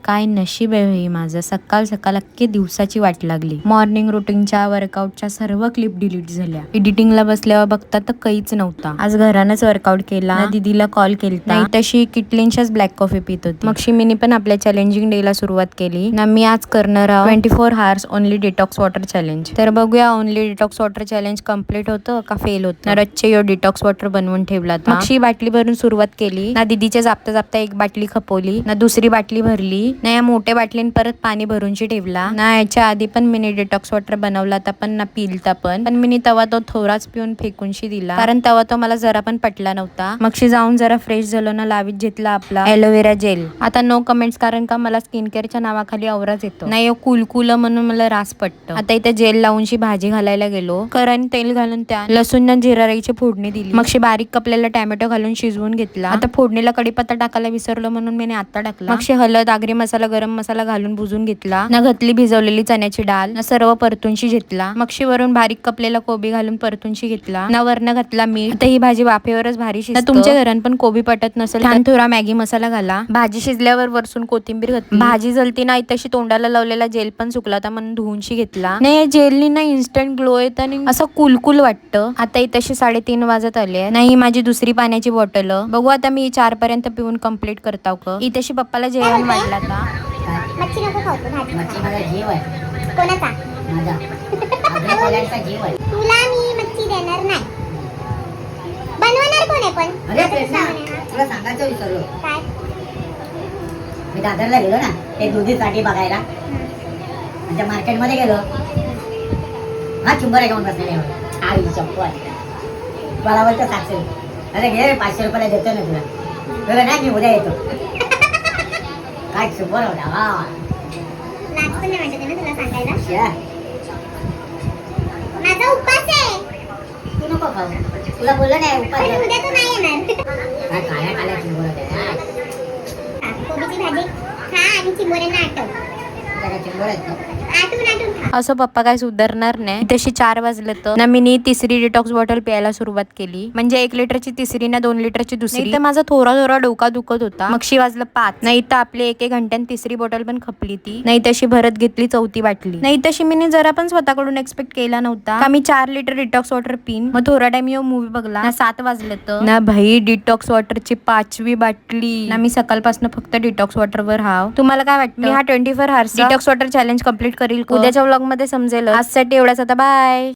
काय नशीब आहे हे माझं, सकाळ सकाळ अख्खी दिवसाची वाट लागली. मॉर्निंग रुटीनच्या वर्कआउटच्या सर्व क्लिप डिलीट झाल्या. एडिटिंगला बसल्यावर बघता तर काहीच नव्हता. आज घरानच वर्कआउट केला ना, दीदीला कॉल केलता, नाही तशी किटलींच्याच ब्लॅक कॉफी पित होती. मग मिनी पण आपल्या चॅलेंजिंग डे ला सुरुवात केली ना. मी आज करणार आहोत 24 hours only detox water challenge. तर बघूया only detox water challenge complete होतं का फेल होतं. ना रच्चे यो डिटॉक्स वॉटर बनवून ठेवला. मग बाटली भरून सुरुवात केली ना. दीदीच्या जापता जापता एक बाटली खपवली ना, दुसरी बाटली भरली ना. या मोठ्या बाटलीन परत पाणी भरूनची ठेवला ना. याच्या आधी पण मिनी डिटॉक्स वॉटर बनवला पण ना पिलता पण मिनी तवा तो थोडाच पिऊन फेकूनशी दिला, कारण तवा तो मला जरा पण पटला नव्हता. मगशी जाऊन जरा फ्रेश झालो ना, लावीत घेतला आपला एलोवेरा जेल. आता नो कमेंट्स, कारण का मला स्किन केअरच्या नावाखाली आवराच येतो नाही. कुलकुल म्हणून मला रास पटतं. आता इथे जेल लावूनशी भाजी घालायला गेलो. करण तेल घालून त्या लसूण जिरा राईची फोडणी दिली. मगशी बारीक कपलेला टॅमॅटो घालून शिजवून घेतला. आता फोडणीला कडीपत्ता टाकायला विसरलो म्हणून मी आता टाकला. मगशी हळद, आगरी मसाला, गरम मसाला घालून भुजून घेतला ना. घातली भिजवलेली चण्याची डाळ ना, सर्व परतूनशी घेतला. मगशी वरून बारीक कपलेला कोबी घालून परतूनशी घेतला ना. वरण घातला मीठ. आता ही भाजी वाफेवरच भारी शिजते. तुमच्या घरात पण कोबी पटत नसेल तर थोडा मॅगी मसाला घाला. भाजी शिजल्यावर वरसून कोथिंबीर घातली. भाजी जलती नाही तशी तोंडाला लावलेला जेल पण सुकला होता म्हणून धुवूनशी घेतला. नाही जेलनी ना इन्स्टंट ग्लो येत आणि असं कुलकुल वाटतं. आता इथशी 3:30 वाजत आले. नाही माझी दुसरी पाण्याची बॉटल. बघू आता मी 4 पर्यंत पिऊन कम्प्लीट करताव का. इथशी पप्पाला जेवण वाढला आता. मच्छी नको खाऊ तू, भाजी. मच्छी माझा जीव आहे. कोणाचा? माझा. आपल्या जीव आहे. तुला मी मच्छी देणार नाही. बनवणार कोण आहे पण? अरे तुला सांगायचं विसरलो. काय? मी दादरला गेलो ना, ते दुधीसाठी बघायला. म्हणजे मार्केटमध्ये गेलो. हा चुंबर घेऊन बसलेले आई चप्पल मला बोलतो 700. अरे घे रे, 500 रुपयाला देतो ना तुला. तुला नाही, मी उद्या येतो. काय चुंबर होता हा. लाज पण नाही वाटत ना तुला सांगायला. माझा उपास आहे. तू नको खाऊ. तुला बोललं नाही उपास. उद्या तू नाही येणार. काय काय खायला चुंबर होता. कोबीची भाजी खा आणि चिंबोऱ्यांना आठव. असं पप्पा काय सुधारणार नाही. तशी 4 वाजलं तर ना मी तिसरी डिटॉक्स बॉटल प्यायला सुरुवात केली. म्हणजे 1 लिटरची तिसरी ना 2 लिटरची दुसरी. तर माझा थोडा डोका दुखत होता. मगशी वाजलं 5. नाही तर आपले 1 घंट्यान तिसरी बॉटल पण खपली ती. नाही तशी भरत घेतली चौथी बाटली. नाही तशी मी जरा पण स्वतःकडून एक्सपेक्ट केला नव्हता का मी 4 लिटर डिटॉक्स वॉटर पिन. मग थोडा टाइम येऊ मूवी बघला ना. 7 वाजलं तर ना भाई डिटॉक्स वॉटरची 5वी बाटली ना. मी सकाळपासून फक्त डिटॉक्स वॉटर वर हाव. तुम्हाला काय वाटतं? मी हा 24 hours detox water challenge complete करील. उद्याच्या व्लॉग मध्ये समजेल. आजसाठी एवढाच, आता बाय.